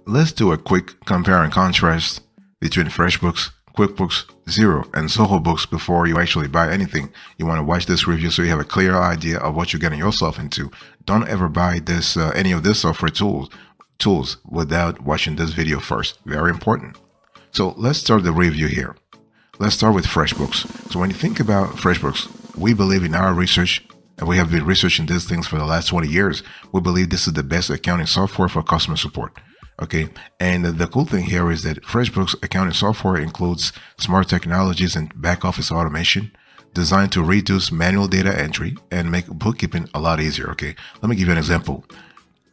Let's do a quick compare and contrast between FreshBooks, QuickBooks, Xero, and Zoho Books before you actually buy anything. You want to watch this review so you have a clear idea of what you're getting yourself into. Don't ever buy this any of this software tools without watching this video first. Very important. So let's start the review here. Let's start with FreshBooks. So when you think about FreshBooks, we believe in our research, and we have been researching these things for the last 20 years. We believe this is the best accounting software for customer support. Okay, and the cool thing here is that FreshBooks accounting software includes smart technologies and back office automation designed to reduce manual data entry and make bookkeeping a lot easier. Okay, let me give you an example.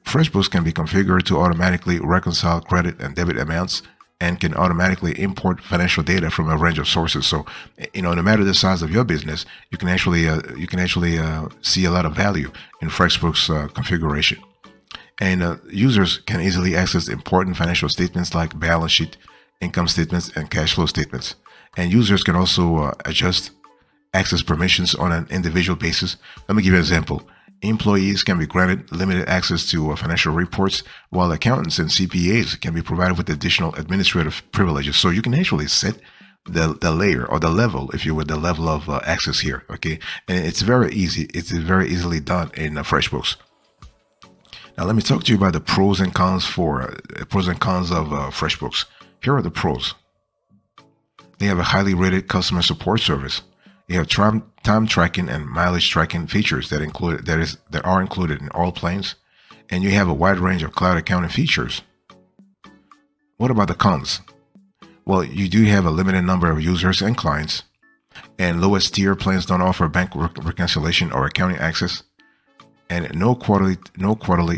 FreshBooks can be configured to automatically reconcile credit and debit amounts and can automatically import financial data from a range of sources. So, no matter the size of your business, you can actually see a lot of value in FreshBooks configuration. And users can easily access important financial statements like balance sheet, income statements, and cash flow statements. And users can also adjust access permissions on an individual basis. Let me give you an example. Employees can be granted limited access to financial reports, while accountants and CPAs can be provided with additional administrative privileges. So you can actually set the layer or the level, if you would, the level of access here. Okay, and it's very easy. It's very easily done in FreshBooks. Now, let me talk to you about the pros and cons of FreshBooks. Here are the pros. They have a highly rated customer support service. You have time tracking and mileage tracking features that are included in all plans, and you have a wide range of cloud accounting features. What about the cons? Well, you do have a limited number of users and clients, and lowest tier plans don't offer bank reconciliation or accounting access, and no quarterly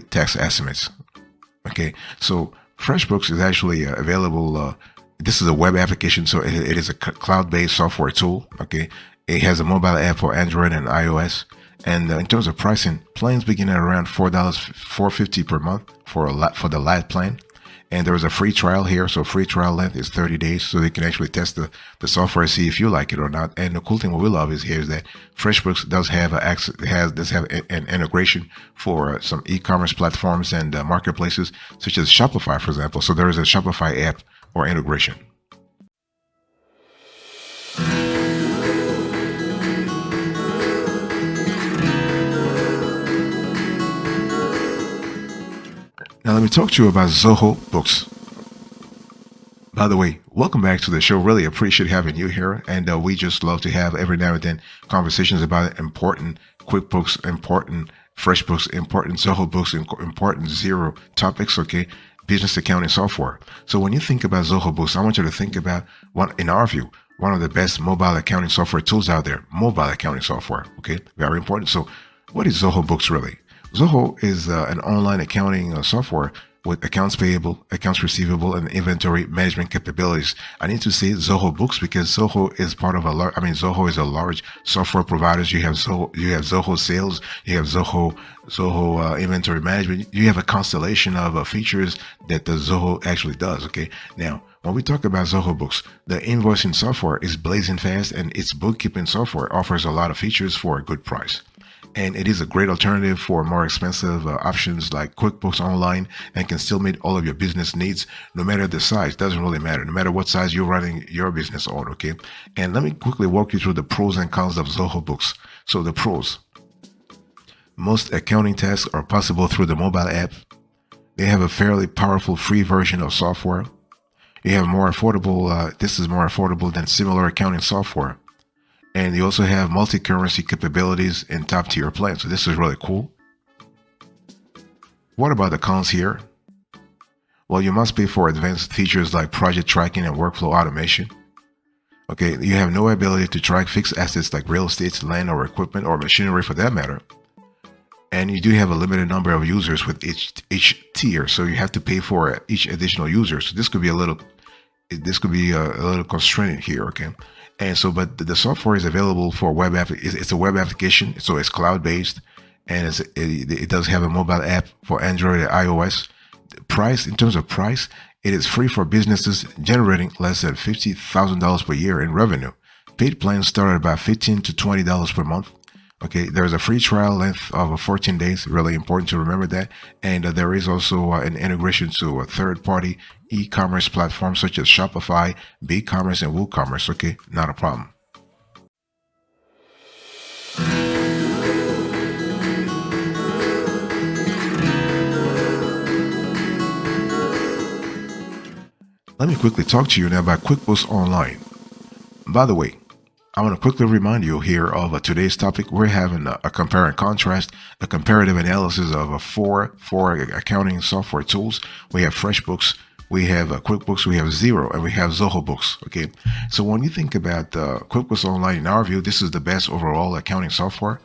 tax estimates. Okay, so FreshBooks is actually available. This is a web application, so it is a cloud-based software tool. Okay, it has a mobile app for Android and iOS. And in terms of pricing, plans begin at around $4.50 per month for the Lite plan. And there is a free trial here, so free trial length is 30 days, so they can actually test the software, see if you like it or not. And the cool thing what we love is that FreshBooks does have an integration for some e-commerce platforms and marketplaces such as Shopify, for example. So there is a Shopify app or integration. Now let me talk to you about Zoho Books. By the way, welcome back to the show. Really appreciate having you here. And we just love to have every now and then conversations about important QuickBooks, important FreshBooks, important Zoho Books, important Xero topics, okay? Business accounting software. So when you think about Zoho Books, I want you to think about in our view, one of the best mobile accounting software tools out there. Mobile accounting software, okay? Very important. So what is Zoho Books really? Zoho is an online accounting software with accounts payable, accounts receivable, and inventory management capabilities. I need to say Zoho Books because Zoho is part of Zoho is a large software provider. You have Zoho Sales, you have Zoho Inventory Management. You have a constellation of features that the Zoho actually does. Okay, now when we talk about Zoho Books, the invoicing software is blazing fast, and its bookkeeping software offers a lot of features for a good price. And it is a great alternative for more expensive options like QuickBooks Online, and can still meet all of your business needs, no matter the size. Doesn't really matter, no matter what size you're running your business on, okay? And let me quickly walk you through the pros and cons of Zoho Books. So the pros. Most accounting tasks are possible through the mobile app. They have a fairly powerful free version of software. You have more affordable, this is more affordable than similar accounting software. And you also have multi-currency capabilities in top-tier plans. So this is really cool. What about the cons here? Well, you must pay for advanced features like project tracking and workflow automation. Okay, you have no ability to track fixed assets like real estate, land, or equipment, or machinery for that matter. And you do have a limited number of users with each tier, so you have to pay for each additional user. So this could be a little constraining here, okay? And so, but the software is available for web app. It's a web application, so it's cloud-based, and it does have a mobile app for Android and iOS. In terms of price, it is free for businesses generating less than $50,000 per year in revenue. Paid plans start at about $15 to $20 per month. Okay, there's a free trial length of 14 days. Really important to remember that. And there is also an integration to a third-party e-commerce platform such as Shopify, BigCommerce, and WooCommerce. Okay, not a problem. Let me quickly talk to you now about QuickBooks Online. By the way, I want to quickly remind you here of today's topic. We're having a compare and contrast, a comparative analysis of four accounting software tools. We have FreshBooks, we have QuickBooks, we have Xero, and we have Zoho Books. Okay, so when you think about QuickBooks Online, in our view, this is the best overall accounting software,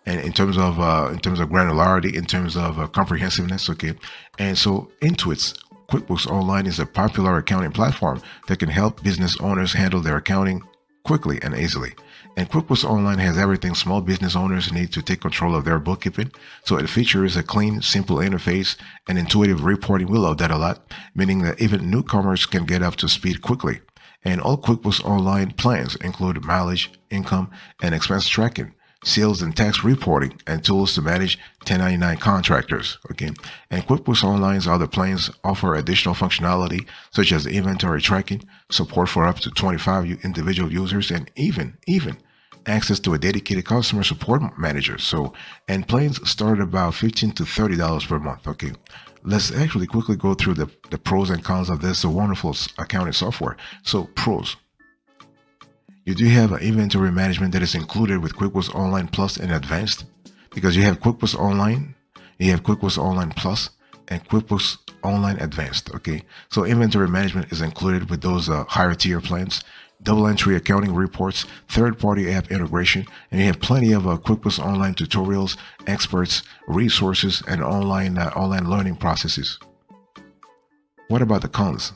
and in terms of granularity, in terms of comprehensiveness. Okay, and so Intuit's QuickBooks Online is a popular accounting platform that can help business owners handle their accounting quickly and easily. And QuickBooks Online has everything small business owners need to take control of their bookkeeping. So it features a clean, simple interface and intuitive reporting. We love that a lot, meaning that even newcomers can get up to speed quickly. And all QuickBooks Online plans include mileage, income, and expense tracking, sales and tax reporting, and tools to manage 1099 contractors. Okay, and QuickBooks Online's other plans offer additional functionality such as inventory tracking, support for up to 25 individual users, and even access to a dedicated customer support manager. So, and plans start at about $15 to $30 per month. Okay, let's actually quickly go through the pros and cons of this wonderful accounting software. So, pros. You do have an inventory management that is included with QuickBooks Online Plus and Advanced, because you have QuickBooks Online, you have QuickBooks Online Plus, and QuickBooks Online Advanced. Okay, so inventory management is included with those higher tier plans, double entry accounting reports, third-party app integration, and you have plenty of QuickBooks Online tutorials, experts, resources, and online learning processes. What about the cons?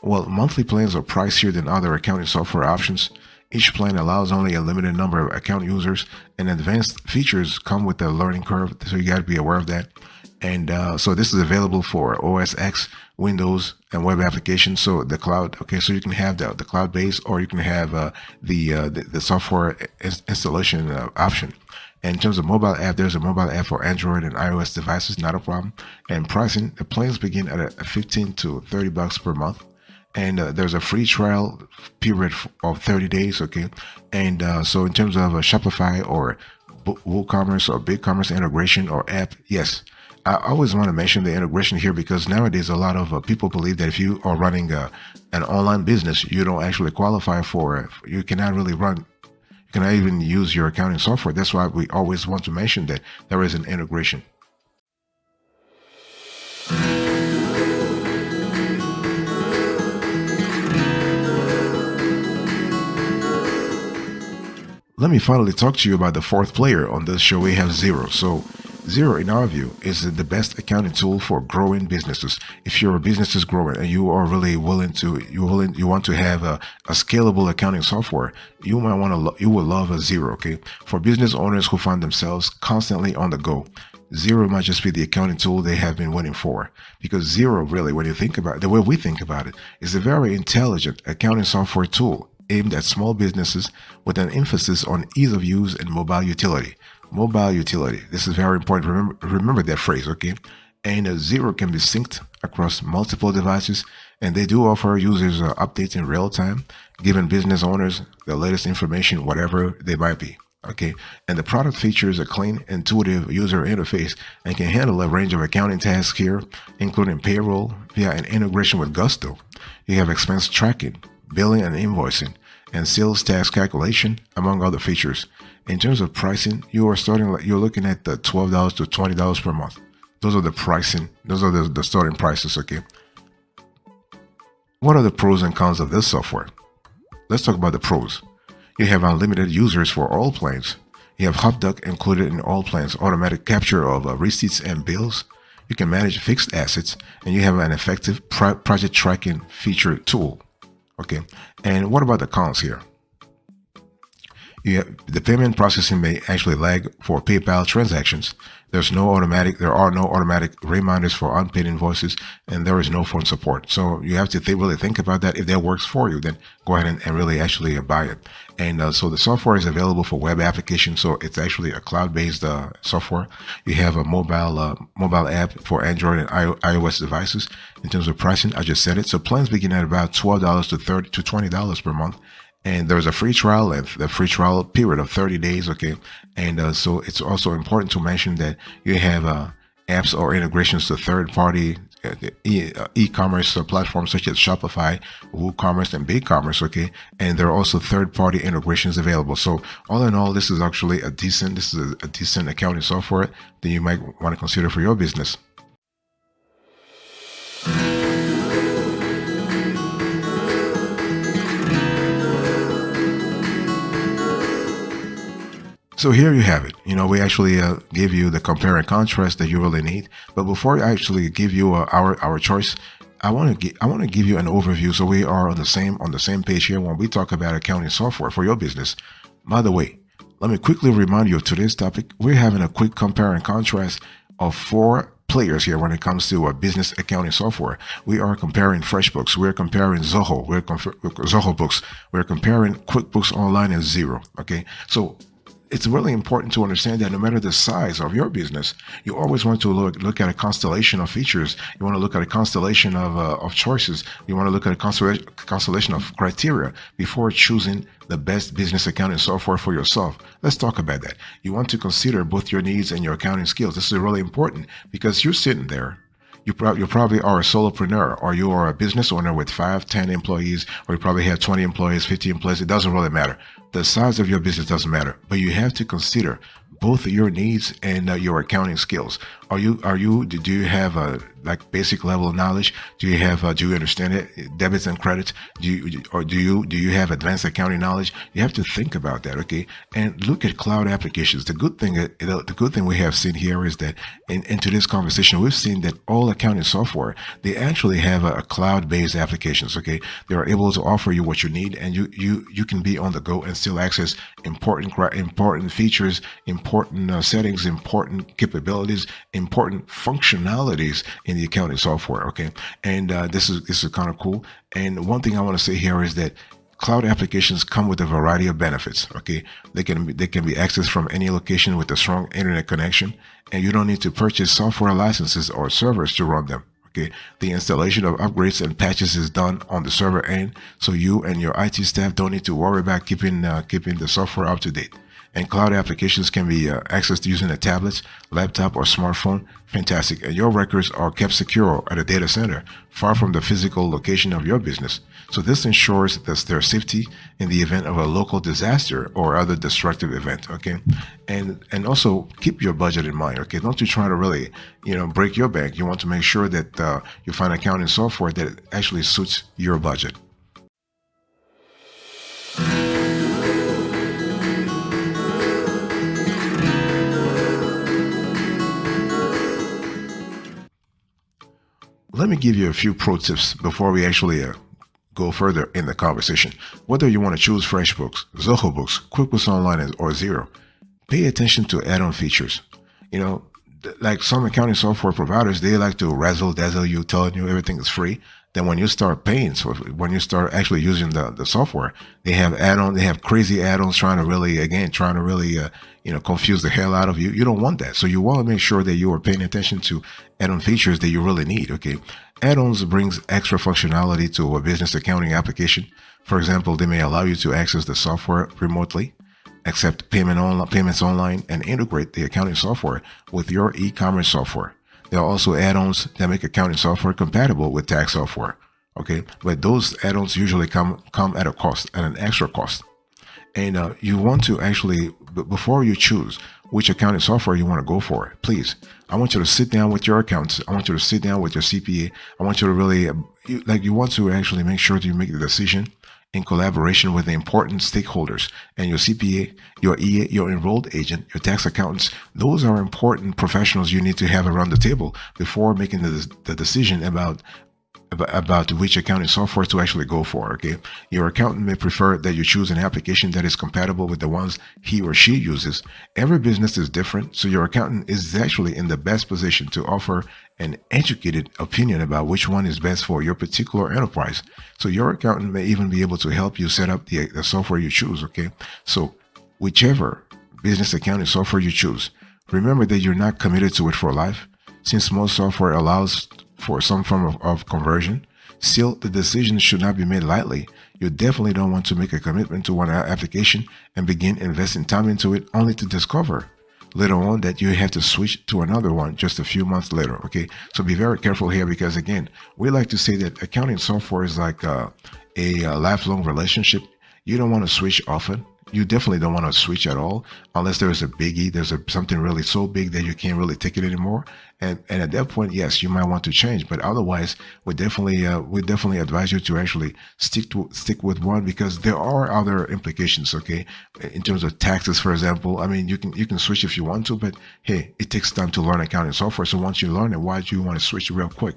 Well, monthly plans are pricier than other accounting software options. Each plan allows only a limited number of account users, and advanced features come with a learning curve, so you got to be aware of that. And so this is available for OS X, Windows, and web applications. So the cloud, okay, so you can have the cloud base, or you can have the software installation option. And in terms of mobile app, there's a mobile app for Android and iOS devices, not a problem. And pricing, the plans begin at $15 to $30 per month. And there's a free trial period of 30 days. Okay, and so in terms of Shopify or WooCommerce or BigCommerce integration or app, yes, I always want to mention the integration here, because nowadays a lot of people believe that if you are running an online business, you don't actually qualify for, you cannot really run, you cannot even use your accounting software. That's why we always want to mention that there is an integration. Let me finally talk to you about the fourth player on this show. We have Xero. So Xero, in our view, is the best accounting tool for growing businesses. If your business is growing and you are really you want to have a scalable accounting software, you will love Xero. Okay, for business owners who find themselves constantly on the go, Xero might just be the accounting tool they have been waiting for. Because Xero, really, when you think about it, the way we think about it, is a very intelligent accounting software tool aimed at small businesses with an emphasis on ease of use and mobile utility. Mobile utility. This is very important. Remember that phrase, okay? And Xero can be synced across multiple devices, and they do offer users updates in real time, giving business owners the latest information, whatever they might be. Okay, and the product features a clean, intuitive user interface and can handle a range of accounting tasks here, including payroll via an integration with Gusto. You have expense tracking, billing and invoicing, and sales tax calculation, among other features. In terms of pricing, you're looking at the $12 to $20 per month. Those are the pricing. Those are the starting prices. Okay. What are the pros and cons of this software? Let's talk about the pros. You have unlimited users for all plans. You have HubDoc included in all plans, automatic capture of receipts and bills. You can manage fixed assets, and you have an effective project tracking feature tool. Okay, and what about the cons here? The payment processing may actually lag for PayPal transactions. There are no automatic reminders for unpaid invoices, and there is no phone support. So you have to really think about that. If that works for you, then go ahead and really actually buy it. And so the software is available for web applications. So it's actually a cloud-based software. You have a mobile app for Android and iOS devices. In terms of pricing, I just said it. So plans begin at about $12 to $20 per month. And there's a free trial length, the free trial period of 30 days. Okay. And so it's also important to mention that you have apps or integrations to third-party e-commerce platforms such as Shopify, WooCommerce, and BigCommerce. Okay. And there are also third-party integrations available. So all in all, this is actually a decent accounting software that you might want to consider for your business. So here you have it. We actually give you the compare and contrast that you really need. But before I actually give you our choice, I want to give you an overview so we are on the same page here when we talk about accounting software for your business. By the way, let me quickly remind you of today's topic. We're having a quick compare and contrast of 4 players here when it comes to business accounting software. We are comparing FreshBooks, we're comparing Zoho, Zoho Books, we're comparing QuickBooks Online and Xero. Okay, so it's really important to understand that no matter the size of your business, you always want to look at a constellation of features. You want to look at a constellation of choices. You want to look at a constellation of criteria before choosing the best business accounting software for yourself. Let's talk about that. You want to consider both your needs and your accounting skills. This is really important because you're sitting there. You probably are a solopreneur, or you are a business owner with 5, 10 employees, or you probably have 20 employees, 50 employees. It doesn't really matter. The size of your business doesn't matter, but you have to consider both your needs and your accounting skills. Do you have like basic level of knowledge? Do you understand it, debits and credits? Do you have advanced accounting knowledge? You have to think about that, okay? And look at cloud applications. The good thing we have seen here is that in today's conversation, we've seen that all accounting software, they actually have a cloud-based applications, okay? They are able to offer you what you need, and you can be on the go and still access important features, important settings, important capabilities, important functionalities in the accounting software. Okay, and this is kind of cool. And one thing I want to say here is that cloud applications come with a variety of benefits. Okay, they can be accessed from any location with a strong internet connection, and you don't need to purchase software licenses or servers to run them. Okay, the installation of upgrades and patches is done on the server end, so you and your IT staff don't need to worry about keeping the software up to date. And cloud applications can be accessed using a tablet, laptop, or smartphone. Fantastic. And your records are kept secure at a data center, far from the physical location of your business. So this ensures that their safety in the event of a local disaster or other destructive event. Okay, and also keep your budget in mind. Okay, don't you try to really break your bank. You want to make sure that you find accounting software that actually suits your budget. Let me give you a few pro tips before we actually go further in the conversation. Whether you want to choose FreshBooks, Zoho Books, QuickBooks Online, or Xero, pay attention to add-on features. Like some accounting software providers, they like to razzle-dazzle you, telling you everything is free. Then when you start paying, so when you start actually using the software, they have add-ons, they have crazy add-ons trying to really confuse the hell out of you. You don't want that. So you want to make sure that you are paying attention to add-on features that you really need. Okay, add-ons brings extra functionality to a business accounting application. For example, they may allow you to access the software remotely, accept payments online, and integrate the accounting software with your e-commerce software. There are also add-ons that make accounting software compatible with tax software. Okay, but those add-ons usually come at a cost, at an extra cost. And you want to actually, before you choose which accounting software you want to go for, please, I want you to sit down with your accountants. I want you to sit down with your CPA. I want you to really, you want to actually make sure that you make the decision in collaboration with the important stakeholders, and your CPA, your EA, your enrolled agent, your tax accountants. Those are important professionals you need to have around the table before making the decision about about which accounting software to actually go for. Okay, your accountant may prefer that you choose an application that is compatible with the ones he or she uses. Every business is different, so your accountant is actually in the best position to offer an educated opinion about which one is best for your particular enterprise. So your accountant may even be able to help you set up the software you choose. Okay, so whichever business accounting software you choose, remember that you're not committed to it for life. Since most software allows for some form of conversion, still the decision should not be made lightly. You definitely don't want to make a commitment to one application and begin investing time into it only to discover later on that you have to switch to another one just a few months later. Okay, so be very careful here, because again, we like to say that accounting software is like a lifelong relationship. You don't want to switch often. You definitely don't want to switch at all unless there's a biggie, something really so big that you can't really take it anymore. And at that point, yes, you might want to change. But otherwise, we definitely advise you to actually stick with one, because there are other implications. Okay, in terms of taxes, for example. I mean, you can switch if you want to, but hey, it takes time to learn accounting software. So once you learn it, why do you want to switch real quick?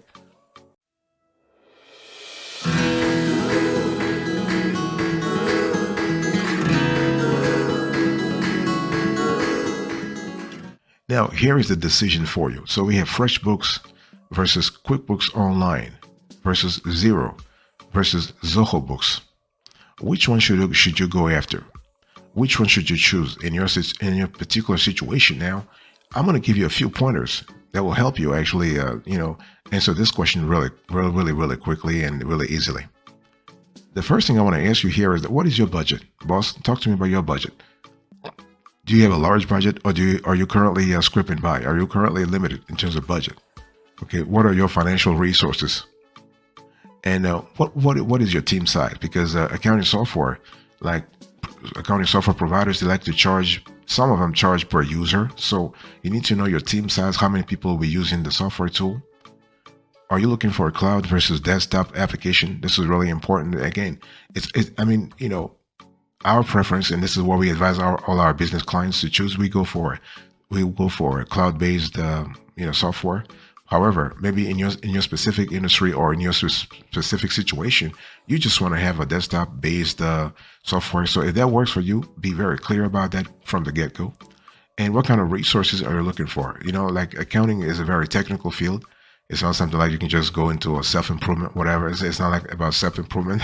Now, here is the decision for you. So we have FreshBooks versus QuickBooks Online versus Xero versus Zoho Books. Which one should you go after? Which one should you choose in your particular situation? Now, I'm going to give you a few pointers that will help you actually, answer this question really quickly and really easily. The first thing I want to ask you here is, what is your budget? Boss, talk to me about your budget. Do you have a large budget, or are you currently scraping by? Are you currently limited in terms of budget? Okay, what are your financial resources? And what is your team size? Because accounting software providers, they like to charge. Some of them charge per user, so you need to know your team size. How many people will be using the software tool? Are you looking for a cloud versus desktop application? This is really important. Again, our preference, and this is what we advise all our business clients to choose. We go for a cloud-based, software. However, maybe in your specific industry or in your specific situation, you just want to have a desktop-based software. So if that works for you, be very clear about that from the get-go. And what kind of resources are you looking for? Like accounting is a very technical field. It's not something like you can just go into a self-improvement, whatever. It's not like about self-improvement.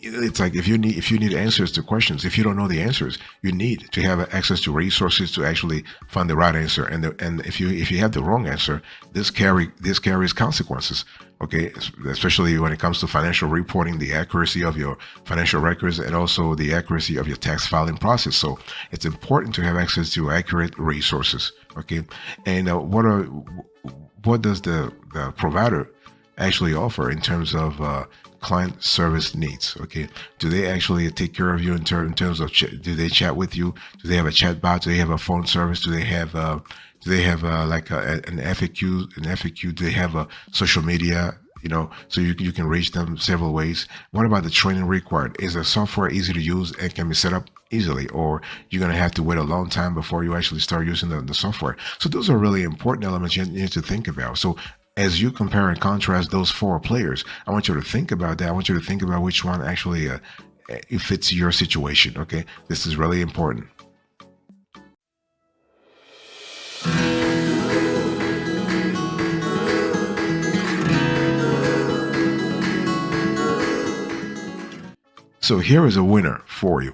It's like if you need answers to questions, if you don't know the answers, you need to have access to resources to actually find the right answer. And if you have the wrong answer, this carries consequences. Okay, especially when it comes to financial reporting, the accuracy of your financial records, and also the accuracy of your tax filing process. So it's important to have access to accurate resources. Okay, and what does the provider actually offer in terms of client service needs? Okay, do they actually take care of you in terms of do they chat with you? Do they have a chat bot? Do they have a phone service? Do they have an FAQ? Do they have a social media? So you can reach them several ways. What about the training required? Is the software easy to use and can be set up easily, or you're going to have to wait a long time before you actually start using the software? So those are really important elements you need to think about. So as you compare and contrast those four players, I want you to think about that. I want you to think about which one actually it fits your situation. Okay, this is really important. So here is a winner for you.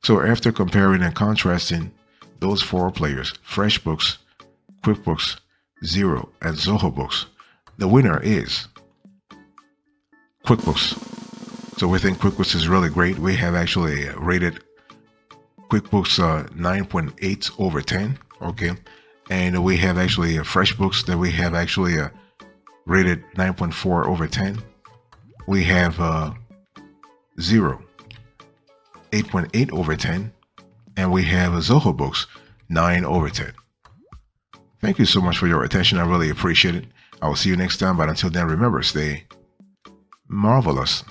So after comparing and contrasting those four players, FreshBooks, QuickBooks, Xero, and Zoho Books, the winner is QuickBooks. So we think QuickBooks is really great. We have actually rated QuickBooks 9.8 over 10. Okay, and we have actually FreshBooks that we have actually rated 9.4 over 10. We have Xero 8.8 over 10, and we have Zoho Books 9 over 10. Thank you so much for your attention. I really appreciate it. I will see you next time, but until then, remember, stay marvelous.